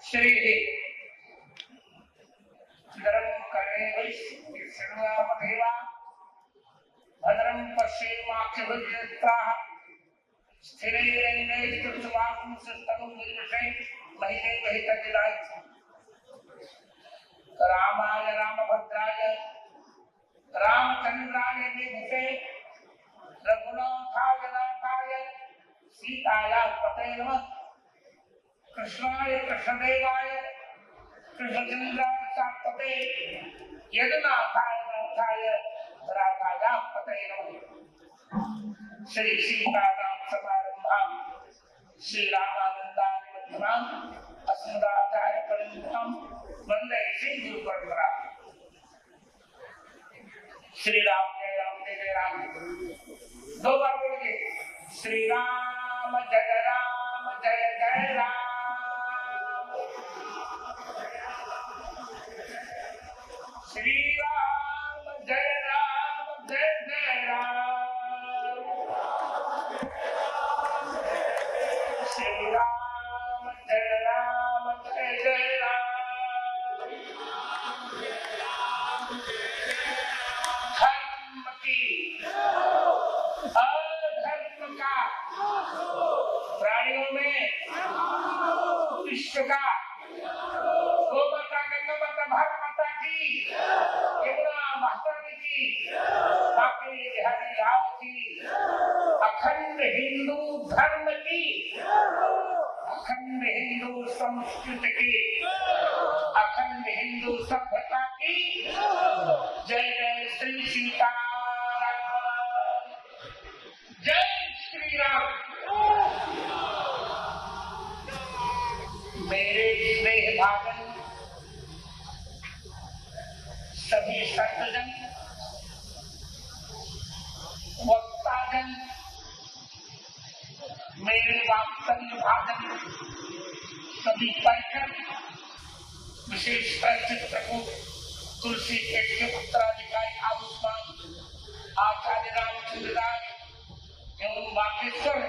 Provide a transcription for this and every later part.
श्री धर्म कर्णे वैश्वामदेवा भद्रम पश्येमाक्षभिर्यत्राः स्थिरैरङ्गैः महिने महितजिराय रामाय रामभद्राय रामचंद्राय वेदिते रघुनाथाय नाथाय सीताया पते नमः कृष्णाय कृष्णदेवाय कृष्णचंद्राय सात्पते यदुनाथाय नाथाय राधाया पते नमः श्री सीताराम समारंभां श्री रामानंदाय मध्यमां अस्मदाचार्य पर्यन्तां वंदे श्री गुरु परंपरा। श्री राम जय राम। दो बार बोलिए श्री राम जय जय राम। श्री राम जय जय राम। श्री राम जय जय राम। धर्म की अधर्म का प्राणियों में विश्व का गो माता गंगा माता भारत माता की यमुना महारानी की बाकी बिहारी लाल की अखंड हिंदू धर्म की अखंड हिंदू संस्कृति की अखंड हिंदू सभ्यता की जय जय श्री सीताराम। जय श्री राम। मेरे स्नेह भाजन सभी संतजन वक्ताजन मेरे वात्सल्य भाजन सभी परिकर विशेषकर चित्रकूट तुलसी के उत्तराधिकारी आयुष्मान आचार्य रामचंद्र दास एवं बागेश्वर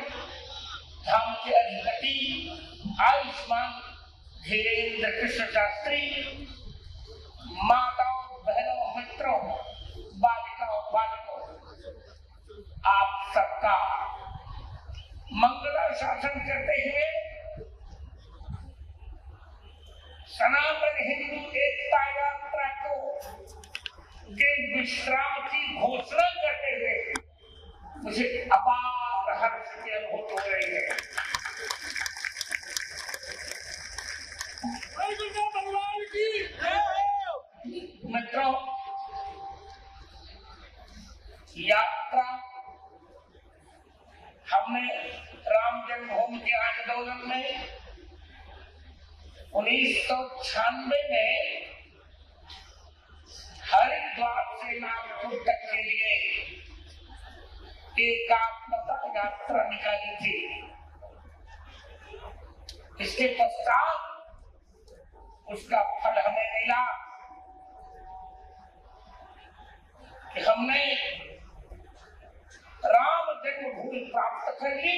धाम के अधिपति आयुष्मान धीरेन्द्र कृष्ण शास्त्री, माताओं बहनों मित्रों बालिकाओं बालकों, आप सबका मंगला शासन करते हुए सनातन हिंदू एकता यात्रा को के विश्राम की घोषणा करते हुए मुझे अपार हर्ष की अनुभूति हो रही है। भगवान की मित्रों, यात्रा हमने राम जन्मभूमि के आंदोलन में 1996 में हरिद्वार से नागपुर तक के लिए एकात्मता यात्रा निकाली थी। इसके पश्चात उसका फल हमें मिला कि हमने राम जन्मभूमि प्राप्त कर ली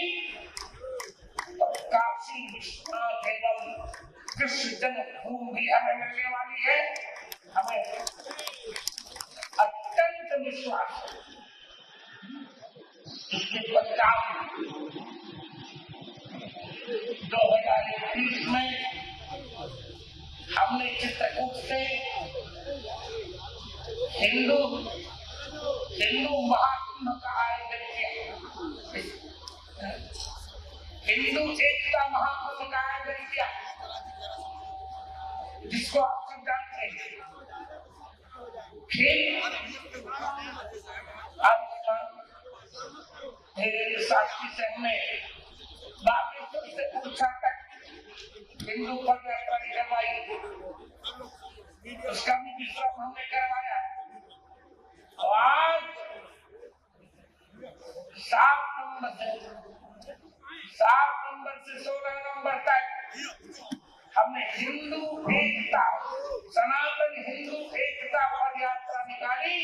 और काशी विश्वनाथ एवं कृष्ण जन्मभूमि भी हमें मिलने वाली है। हमें अत्यंत विश्वास है। इसके पश्चात 2021 में हमने चित्रकूट से हिंदू महाकुंभ का आयोजन किया। हिंदू एकता महाकुंभ का आयोजन किया, जिसको आप सब जानते हैं। फिर साक्षी से हमने बागेश्वर से पूछा तक हिंदू पद यात्रा करवाई, उसका भी विश्राम हमने करवाया। और आज 7 नवंबर से 16 नवंबर तक हमने हिंदू एकता सनातन हिंदू एकता पद यात्रा निकाली।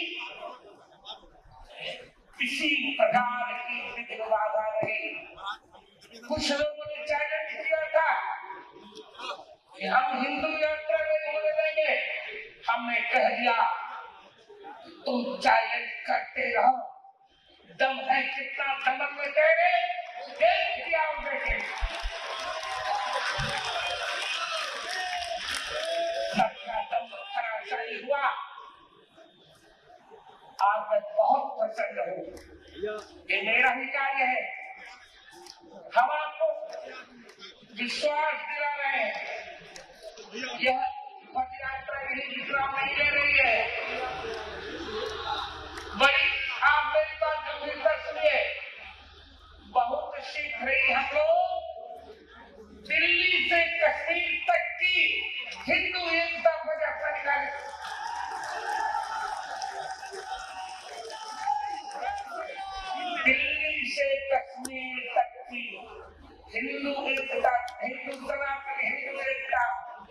किसी प्रकार की विघ्न बाधा नहीं। कुछ लोगों ने चैलेंज किया था कि हम हिंदू यात्रा नहीं होने देंगे। हमने कह दिया तुम चैलेंज करते रहो, दम है कितना दमन में कह रहे देख दिया देखे। सबका दम खराशाई हुआ। आज मैं बहुत प्रसन्न हूँ, ये मेरा ही कार्य है। हम आपको विश्वास दिला रहे हैं, यह पद यात्रा यही विश्राम नहीं ले रही है। बड़ी आप मेरी बात गंभीरता सुनिए, बहुत शीघ्र ही हम लोग दिल्ली से कश्मीर तक की हिंदू एकता पद यात्रा निकालेंगे। दिल्ली से कश्मीर तक की हिंदू एकता, हिंदू सनातन हिंदू एकता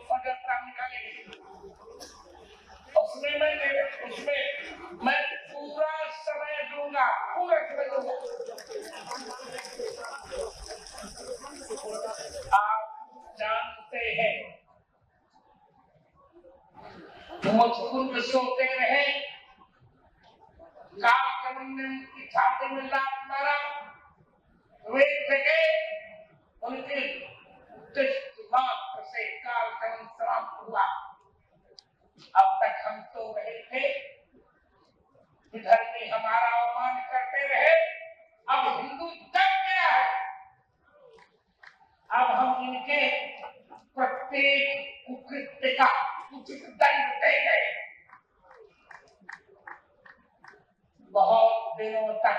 पद यात्रा निकालेंगे। उसमें मैं पूरा समय दूंगा, पूरा समय दूंगा। आप जानते हैं मुझको सोते रहे, कालकमंडल की छाती में लात मारा, वे जगह उनके मात्र से कालकमंडल समाप्त हुआ। अब तक हम तो रहे थे, इधर में हमारा अवमान करते रहे, अब हिंदू जग गया है। अब हम इनके प्रत्येक कुकृत्य का उचित दंड देंगे। बहुत दिनों तक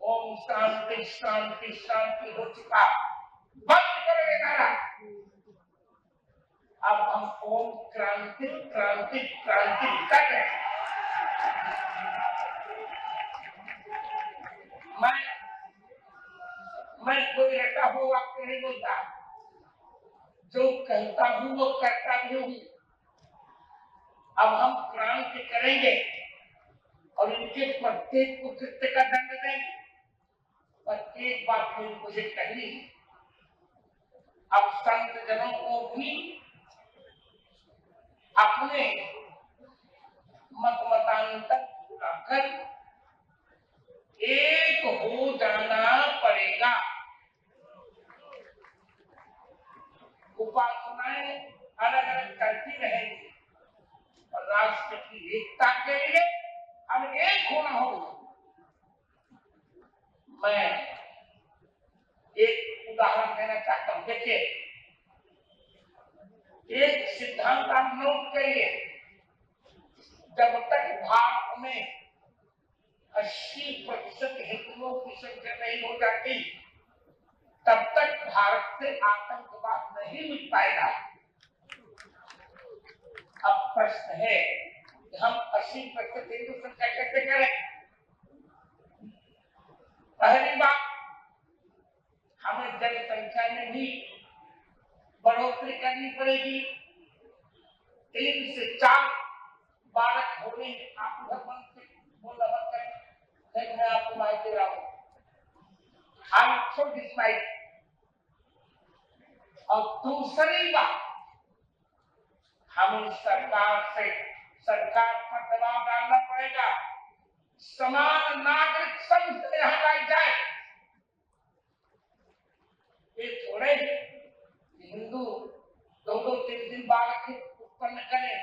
ओम शांति शांति शांति हो चुका, बंद करो ये नारा। अब हम ओम क्रांति क्रांति क्रांति कर रहे हैं। मैं कोई रटा हुआ वाक्य नहीं बोलता, जो कहता हूं वो करता भी हूं। अब हम क्रांति करेंगे और इनके प्रत्येक कुकृत्य का दंड देंगे। पर एक बात मुझे कहनी है, अब संत जनों को भी अपने मत मतांतर भुलाकर एक हो जाना पड़ेगा। उपासनाएं अलग अलग चलती रहेंगी और राष्ट्र की एकता के लिए हम एक होना होगा। मैं एक उदाहरण देना चाहता हूं। देखिए, एक सिद्धांत आप नोट करिए, जब तक भारत में 80% हिंदुओं की संख्या नहीं हो जाती, तब तक भारत से आतंकवाद नहीं मिट पाएगा। अब प्रश्न है कि हम 80% हिंदू संख्या कैसे करें? पहली बात, हमें जनसंख्या में भी बढ़ोतरी करनी पड़ेगी। 3 से 4 बालक होने आप भगवान से बोला मत करें, लेकिन मैं आपको माहिती दे रहा हूं। और दूसरी बात, हमें सरकार पर दबाव डालना पड़ेगा, समान नागरिक संघ यहां लाई जाए। ये थोड़े हिंदू 2-3 बालक उत्पन्न करें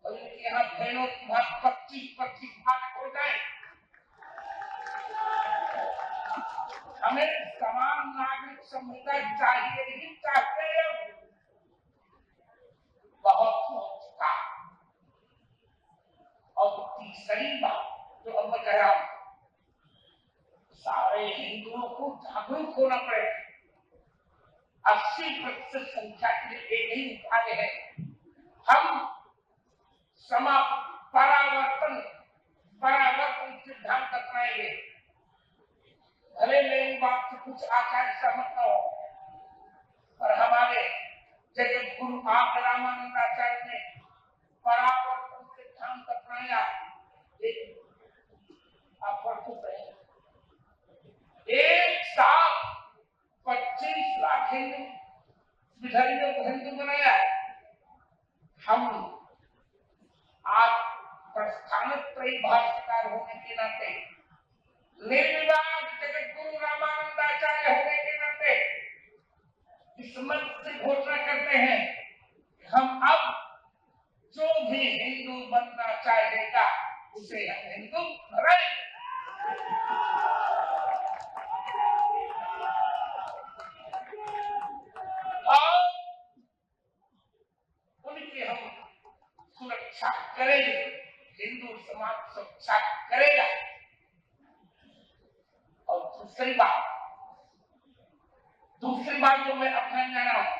और इनके यहाँ भेड़ों की 25 बालक हो जाए। हमें समान नागरिक संहिता चाहिए ही चाहिए। बहुत हो चुका। और तीसरी बात जो अब मैं कह रहा हूं, सारे हिंदुओं को जागरूक होना पड़ेगा। 80% संख्या के लिए एक ही उपाय है, हम परावर्तन सिद्धांत अपनाएंगे। भले मेरी बात से कुछ आचार्य सहमत न हो, पर हमारे जगत गुरु आप रामानंदाचार्य ने परावर्तन सिद्धांत अपनाया। आप एक साथ 25 लाख हिंदू को हिंदू बनाया। बड़ी भाष्यकार होने के नाते, निर्विवाद जगत गुरु रामानंदाचार्य होने के नाते इस मंच से घोषणा करते हैं कि हम अब जो भी हिंदू बनना चाहेगा उसे हम हिंदू बनाएंगे। और उनकी हम सुरक्षा करेंगे, हिंदू समाज सुरक्षा करेगा। और दूसरी बात जो मैं अपना जा रहा हूं,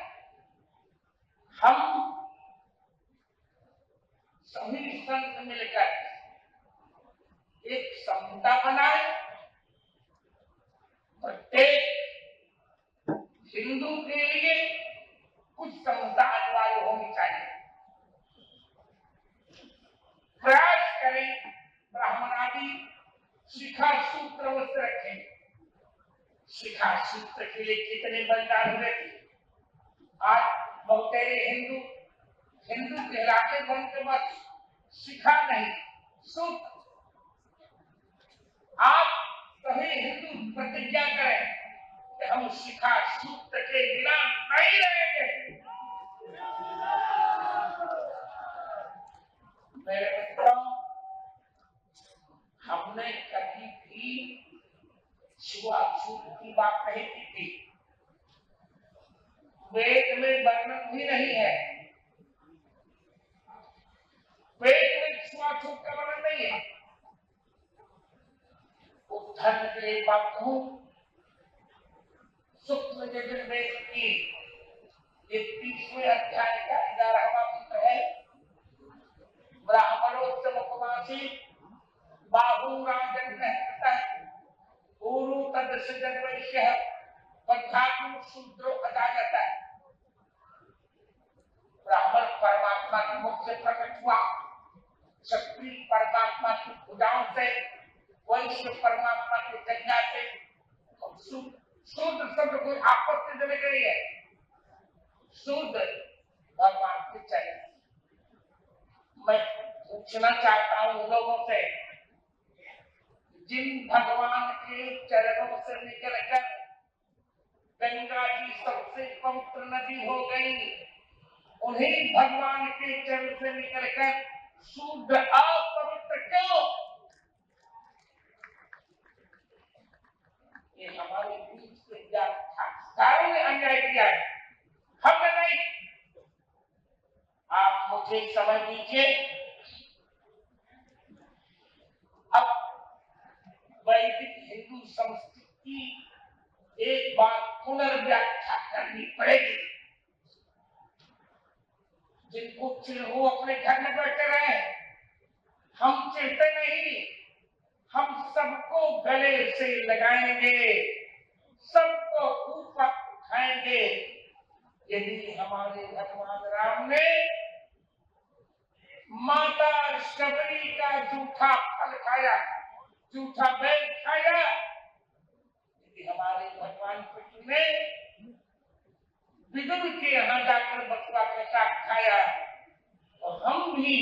हम सभी संत मिलकर एक समता बनाए, प्रत्येक हिंदू के लिए कुछ समता अनिवार्य होनी चाहिए। प्रयास करें ब्राह्मण आदि शिखा सूत्र वस्त्र रखें। शिखा सूत्र के लिए कितने बलिदान हुए थे। आज बहुतेरे हिंदू कहलाते बन के बस शिखा नहीं सूत्र। आप सभी हिंदू प्रतिज्ञा करें कि हम शिखा सूत्र के बिना नहीं रहेंगे। मेरे मित्रों, हमने कभी भी छुआछूत की बात नहीं की थी। वेद में वर्णन भी नहीं है, वेद में छुआछूत का वर्णन नहीं है। उद्धरण के लिए बात कहूं, सूक्ष्म यजुर्वेद की 31वें अध्याय का 11वां सूत्र है, ब्राह्मणोत्तमोपवासी बाहुराजन ऊरु तदसजन वैश्य पद्धातु शूद्रो अजागता। ब्राह्मण परमात्मा के मुख से प्रकट हुआ, क्षत्रिय परमात्मा की भुजाओं से, वैश्य परमात्मा की जंघा से। शूद्र शब्द कोई आपत्तिजनक नहीं है, शूद्र भगवान के चरण। मैं पूछना चाहता हूं लोगों से, जिन भगवान के चरणों से निकलकर गंगा जी सबसे पवित्र नदी हो गई, उन्हीं भगवान के चरण से निकलकर शुद्ध अपवित्र क्यों? ये हमारे बीच से संस्कारों ने अन्याय किया है, हमने नहीं। आप मुझे समझ लीजिए, अब वैदिक हिंदू संस्कृति की एक बार पुनर्व्याख्या करनी पड़ेगी। जिनको चिढ़ हो अपने घर में बैठे रहे, हम चिढ़ते नहीं, हम सबको गले से लगाएंगे, सबको ऊपर उठाएंगे। यदि हमारे भगवान राम ने माता शबरी का झूठा फल खाया, झूठा बैल खाया, यदि हमारे भगवान कृष्ण ने विदुर के यहाँ जाकर बथुआ का साग खाया, तो हम भी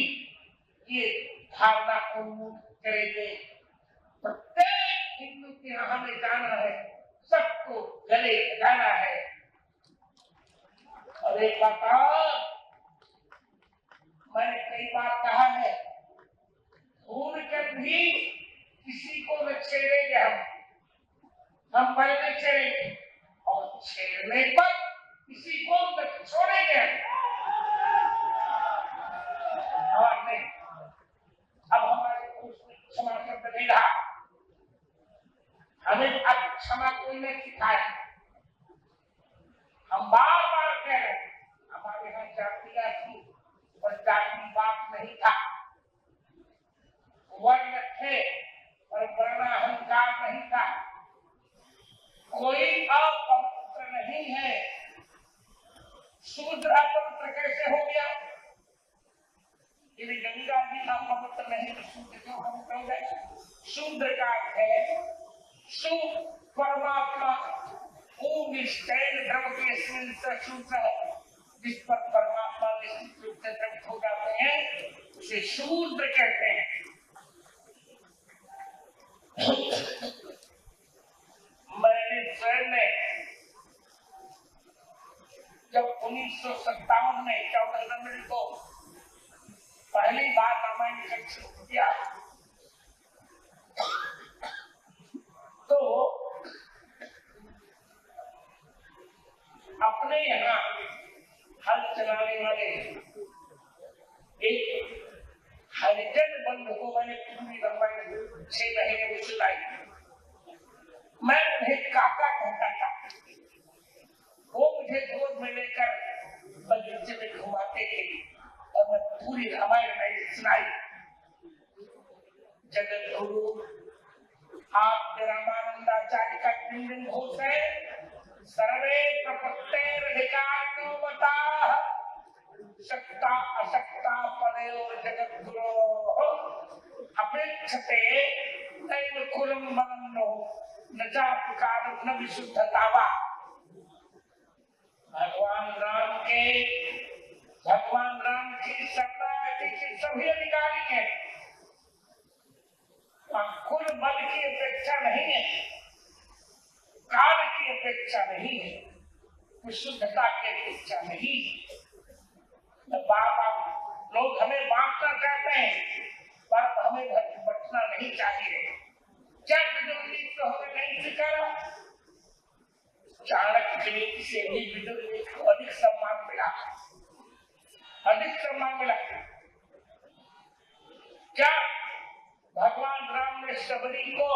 ये धारणा को उन्मुख करेंगे। प्रत्येक हिंदू के यहाँ हमें जाना है, सबको गले लगाना है। और एक बात मैंने कई बार कहा है, भूल कर भी किसी को न छेड़ेंगे, हम पहले छेड़ेंगे और छेड़ने पर किसी को न छोड़ेंगे। अब हमारे उसमें क्षमा शब्द नहीं रहा, हमें अब क्षमा कोई नहीं सिखाए। हम बार बार कह रहे हैं, हमारे यहाँ जातियां थी और जातिवाद नहीं था, वर्ण थे और वर्णाहंकार नहीं था। कोई अपवित्र नहीं है। शूद्र अपवित्र कैसे हो गया? यदि गंगा जी अपवित्र नहीं तो शूद्र क्यों पवित्र हो गए? शूद्र का है शुद्ध परमात्मा, जिस पर परमात्मा निश्चित रूप से प्रकट हो जाते हैं उसे शूद्र कहते हैं। मैंने स्वयं ने जब 1957 में 14 जनवरी को पहली बार रामायण प्रस्तुत किया तो अपने यहाँ हल चलाने वाले एक हरिजन बंधु को मैंने पूरी रामायण 6 महीने में सुनाई। मैं उन्हें काका कहता था। वो मुझे गोद में लेकर बगीचे में घुमाते थे और मैं पूरी रामायण में सुनाई। जगत गुरु आप रामानंदाचार्य का दिन घोष है, सर्वे प्रपत्तेरधिकारनो वताः शक्ता अशक्ता पदयोर जगत गुरो अपेक्षते नैव कुलं बलन्नो न चापकारं न विशुद्धतावा। भगवान राम की शरणागति के सभी अधिकारी हैं। कुल बल की अपेक्षा नहीं है, काल की अपेक्षा नहीं है, विशुद्धता की अपेक्षा नहीं है। लोग हमें बांटना चाहते हैं पर हमें बंटना नहीं चाहिए। क्या विदुर नीति तो हमें नहीं सिखाया? चाणक्य नीति से भी विदुर नीति को अधिक सम्मान मिला, अधिक सम्मान मिला। क्या भगवान राम ने शबरी को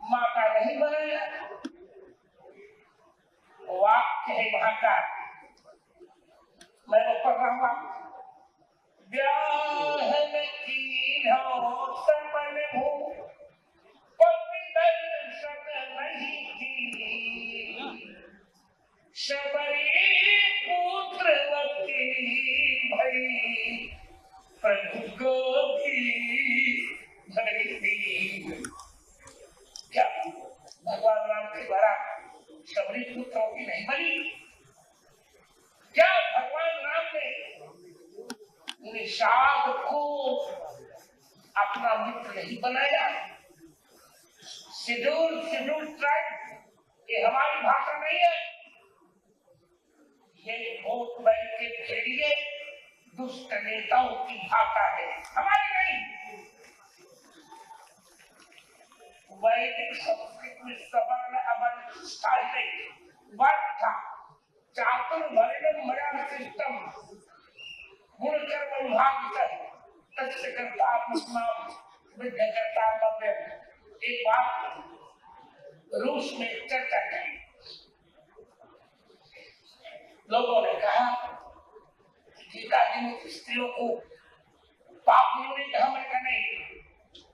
माता नहीं बनाया? वाक्य है वहां का, मैं ऊपर रहूंगा। ब्याहन की हो समन हो पति दर्शन नहीं की, शबरी पुत्रवती भई प्रभु को भी भई। क्या भगवान राम के द्वारा शबरी पुत्रों की नहीं बनी? क्या भगवान राम ने निषाद को अपना मित्र नहीं बनाया? शेड्यूल ट्राइब, ये हमारी भाषा नहीं है, ये वोट बैंक के भेड़िए दुष्ट नेताओं की भाषा है, हमारी नहीं। वैदिक संस्कृत में सवर्ण अवर्ण स्थायी वर्ग था, चातुर्वर्ण्यम मया सिस्टम गुण कर्म विभाग तस्य कर्ता आत्मनाम विद्या कर्ता मध्य। एक बात रूस में चर्चा की, लोगों ने कहा गीता जी ने स्त्रियों को पाप नहीं कहा। मैंने कहा नहीं,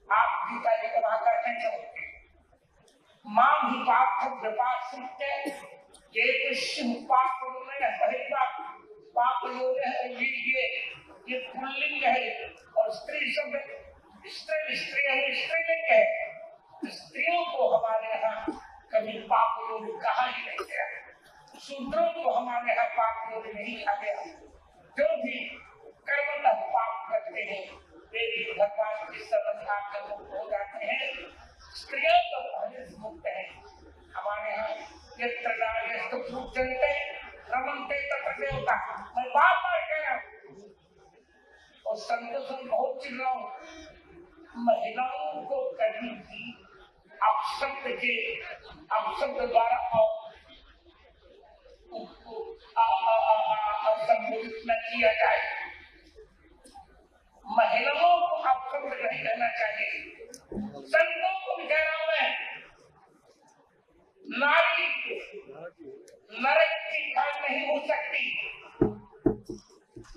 आप गीता जी का वाक्य नहीं समझते। मां ही पाप विपाक सुनते ये पाप पाप योग है, ये पुल्लिंग है और स्त्री शब्द स्त्रीलिंग है। स्त्रियों को हमारे यहाँ कभी पाप योग कहा ही नहीं गया, शूद्रों को हमारे यहाँ पाप योग नहीं कहा गया। जो भी कर्मतः पाप करते हैं वे भी भगवान की सर्वथा मुक्त हो जाते हैं। स्त्रियों तो पहले से मुक्त है। हमारे यहाँ पूजनते रमनते तत्र देवता, मैं बार बार कह रहा हूँ और संतों से बहुत चिल्ला हूँ, महिलाओं को कभी भी अपशब्द द्वारा संबोधित न किया जाए। महिलाओं को अपशब्द नहीं कहना चाहिए। संतों को भी कह रहा हूं मैं, नारी नरक की खान नहीं हो सकती,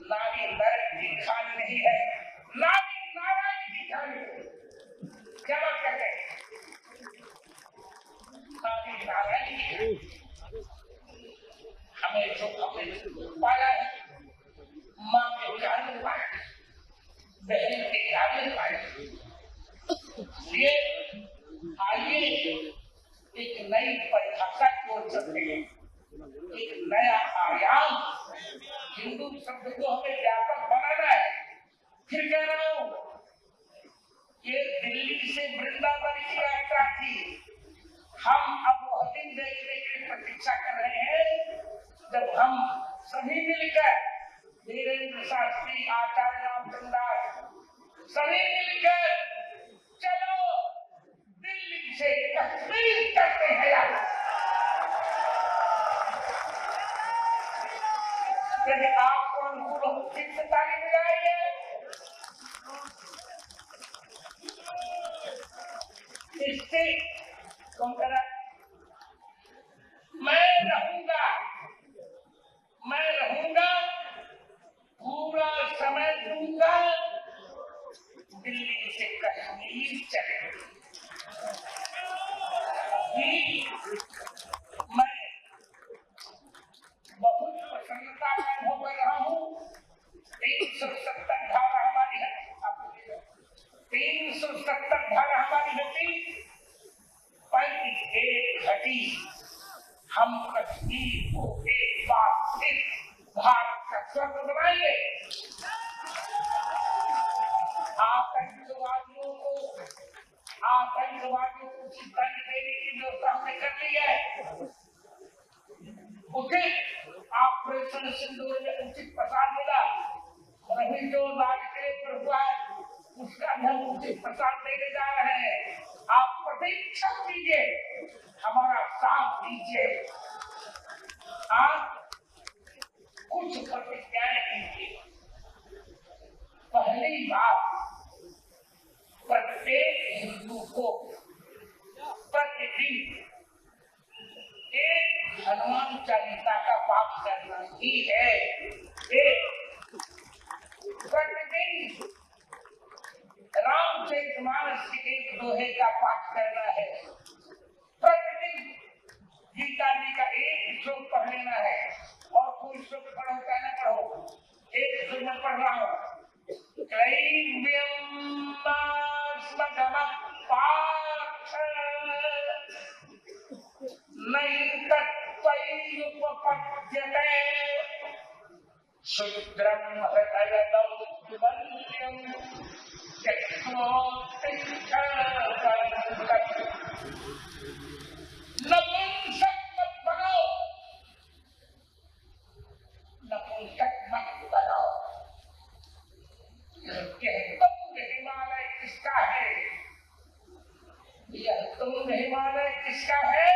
नारी नरक की खान नहीं है, नारी नारायण की खान है। क्या बात करते हैं? नारी नारायण की, हमें जो हमें पाया है, माँ के ज्ञान में पाया, बहन के ज्ञान में पाया। ये आइए एक नई परिभाषा की ओर चलते हैं, एक नया आयाम। हिंदू शब्द को हमें व्यापक बनाना है। फिर कह रहा हूं, ये दिल्ली से वृंदावन की यात्रा थी। हम अब वह दिन देखने की प्रतीक्षा कर रहे हैं जब हम सभी मिलकर धीरेन्द्र शास्त्री, आचार्य रामचंद्र सभी मिलकर चलो दिल्ली से कश्मीर करते हैं यार। यदि आपको अनुकूल हो ठीक से ताली बजाइए। इससे कौन करा? मैं रहूंगा, पूरा समय दूंगा, दिल्ली से कश्मीर चले। मैं बहुत प्रसन्नता का अनुभव कर रहा हूँ। 370 धारा हमारी है, 370 धारा हमारी होती, पर एक घटी हम कश्मीर को एक बार फिर भारत का स्वर्ग बनाएंगे। आतंकवादियों को दंड देने की व्यवस्था हमने कर ली है। उचित ऑपरेशन सिंदूर में उचित प्रसाद मिला, अभी जो लालकिले पर हुआ है उसका भी हम उचित प्रसाद देने जा रहे हैं। आप प्रतीक्षा कीजिए, हमारा साथ दीजिए। आप कुछ प्रतिज्ञाएं कीजिए। पहली बात, प्रत्येक हिंदू को प्रतिदिन एक हनुमान चालीसा का पाठ करना ही है। प्रतिदिन रामचरितमानस के एक दोहे का पाठ करना है। प्रतिदिन गीता जी का एक श्लोक पढ़ लेना है। और कोई श्लोक पढ़ो चाहे न पढ़ो, एक श्लोक में पढ़ रहा हूँ। हिमालय किसका है?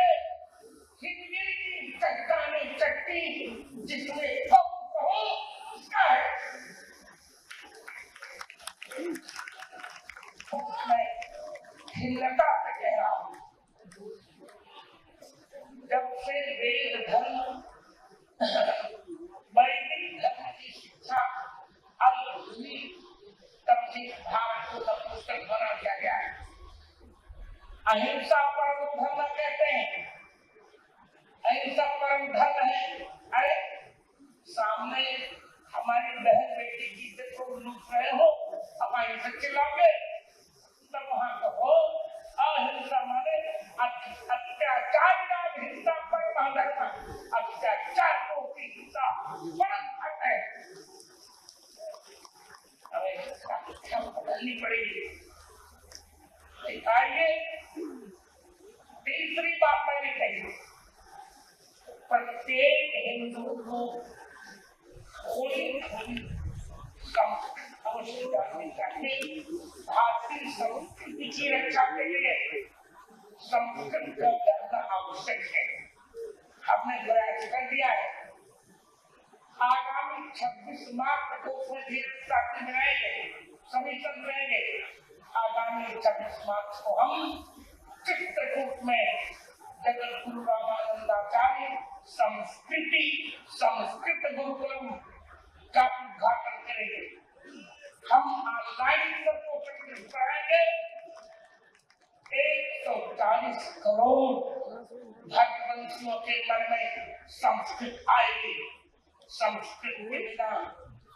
हिंदी की चट्टानी चट्टी जिसमें कहो उसका है। मैं खिलता से कह रहा हूँ, जब से वेद धर्म वैदिक धर्म की शिक्षा हुई तब से भारत को नपुंसक बना दिया गया है। अहिंसा परम धर्म कहते हैं, अहिंसा परम धर्म है। अरे सामने हमारी बहन बेटी की इज्जत को लूट रहे हो, अब अहिंसा चिल्लाओगे, तब वहां कहो अहिंसा माने अत्याचार का हिंसा परम धर्म, अत्याचार को की हिंसा परम धर्म है। हमें इसका शिक्षा बदलनी पड़ेगी। आइए तीसरी बात मैंने कही, प्रत्येक हिंदू को थोड़ी अवश्य जाननी चाहिए। भारतीय संस्कृति की रक्षा के लिए संस्कृत का जानना आवश्यक है। हमने प्रयास कर दिया है। आगामी 26 मार्च को धीरे बनाएंगे, सभी सब रहेंगे। आगामी 26 मार्च को हम चित्रकूट में जगत गुरु रामानंदाचार्य संस्कृत गुरुकुलम का उद्घाटन करेंगे। हम ऑनलाइन सबको प्रकटित कराएंगे। 140 करोड़ भक्तवंशियों के मन में संस्कृत आएगी। संस्कृत के बिना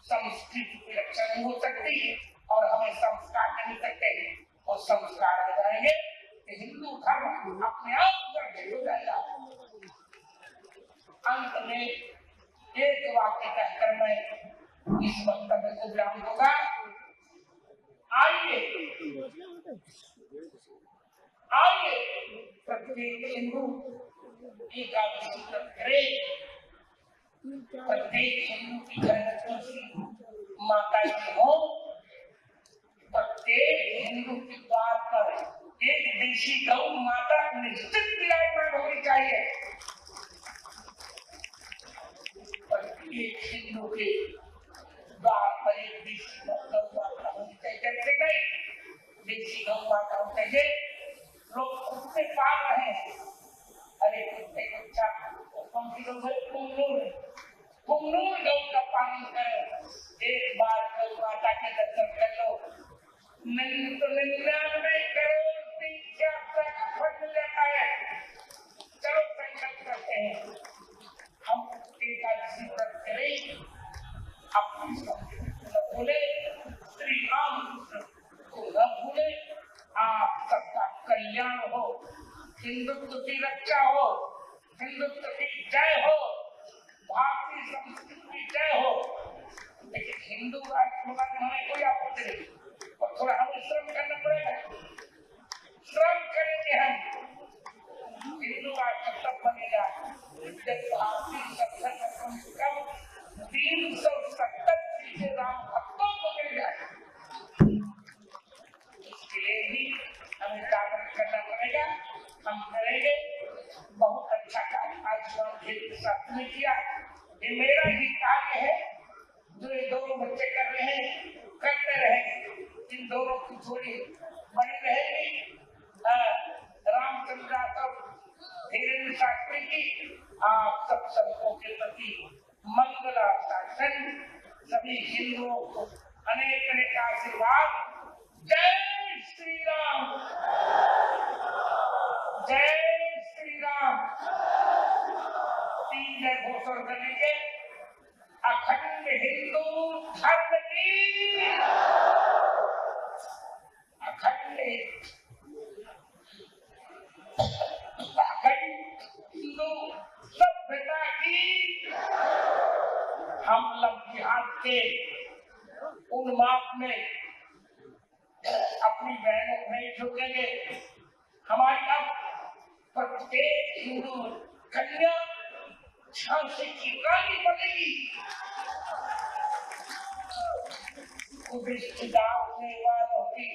संस्कृति की रक्षा नहीं हो सकती और हमें संस्कार नहीं सकते। और संस्कार आ जाएंगे तो हिंदू धर्म अपने आप सुरक्षित हो जाएगा। अंत में एक वाक्य कहकर मैं इस वक्तव्य को विराम दूंगा। आइए आइए प्रत्येक हिंदू एकादशी व्रत करे, प्रत्येक हिंदू की घर में तुलसी माता जी हो, प्रत्येक हिंदू के द्वार पर एक देशी गौ माता निश्चित विराजमान होनी चाहिए। प्रत्येक हिंदू के द्वार पर एक देशी गौ माता होनी चाहिए। जैसे नहीं देशी गौ माता होनी चाहिए, लोग कुत्ते पाल रहे हैं, अरे कुत्ते बच्चा कुमनूर गौ का पालन करो, एक बार गौ माता के दर्शन कर लो, 99 करोड़ तीर्थ यात्रा का फल मिल जाता है। चलो संकल्प करते हैं, हम एकादशी व्रत करें, अपनी संस्कृति न भूले, श्री राम को न भूले, आप सबका कल्याण हो, हिंदुत्व की रक्षा हो, हिंदुत्व की जय हो, भारतीय संस्कृति की जय हो। लेकिन हिंदू राष्ट्र बनाने में कोई आपत्ति नहीं, और थोड़ा हमें श्रम करना पड़ेगा, श्रम करेंगे हम। हिंदू राष्ट्र तब बनेगा जब भारतीय संसद में कम से कम 370 सीटें राम भक्तों को मिल जाए। इसके लिए भी हमें जागरूक करना पड़ेगा, हम करेंगे। बहुत अच्छा कार्य आज के साथ में किया, ये मेरा ही कार्य है जो ये दोनों बच्चे कर रहे हैं, करते रहेंगे। इन दोनों की जोड़ी बनी रहेगी। रामचंद्र और धीरेन्द्र शास्त्री की आप सब संतों के प्रति मंगल शासन, सभी हिंदुओं को अनेक अनेक आशीर्वाद। जय श्री राम, जय श्री राम। 3 जय घोषणा कर लीजिए। अखंड हिंदू धर्म की, अखंड हिंदू सभ्यता की। हम लम्बिहात के उन्माद में अपनी बहनों को नहीं झुकेंगे। हमारी अब प्रत्येक हिंदू कन्या झांसी की रानी बनेगी। रिश्तेदारों वालों की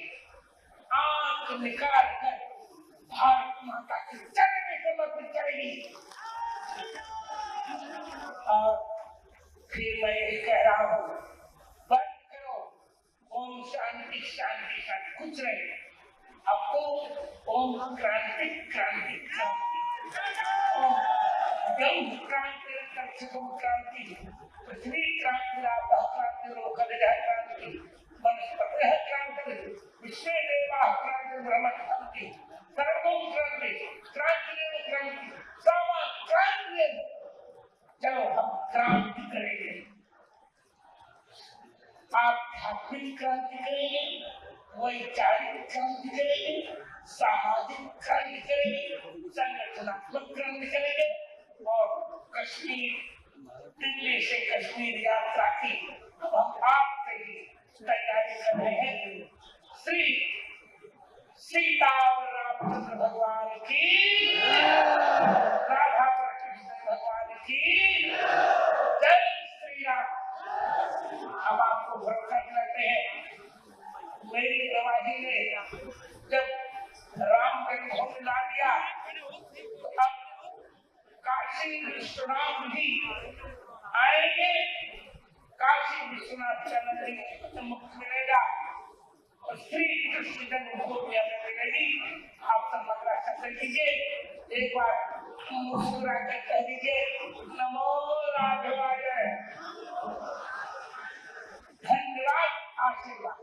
आंख निकाल कर भारत माता के चरण में समर्पित करेगी। और फिर मैं यही कह रहा हूँ, बंद करो ओम शांति शांति शांति, कुछ नहीं। अब तो ओम क्रांति क्रांति क्रांति, ओम क्रांति क्रांति, पृथ्वी क्रांति, आपदा क्रांति, लोक क्रांति, वनस्पति क्रांति, विश्व देवा क्रांति, ब्रह्म क्रांति, सर्वोम क्रांति, क्रांति क्रांति, सामा क्रांति। चलो हम क्रांति करेंगे, आध्यात्मिक क्रांति करेंगे, वैचारिक क्रांति करेंगे, सामाजिक क्रांति करेंगे, संगठनात्मक क्रांति करेंगे। और कश्मीर, दिल्ली से कश्मीर यात्रा की अब हम आपसे ही तैयारी कर रहे हैं। श्री सीता और रामचंद्र भगवान की, राधा और कृष्ण भगवान की जय श्री राम। हम आपको भरोसा दिलाते हैं, मेरी गवाही ने जब राम जन्मभूमि ला दिया तो अब काशी विश्वनाथ भी आएंगे। काशी विश्वनाथ चरण मुक्त मिलेगा और श्री कृष्ण जन्मभूमि हमें मिलेगी। आप सब मंगला शब्द कीजिए, एक बार मुस्कुरा कर कह दीजिए नमो राघवाय। धन्यवाद, आशीर्वाद।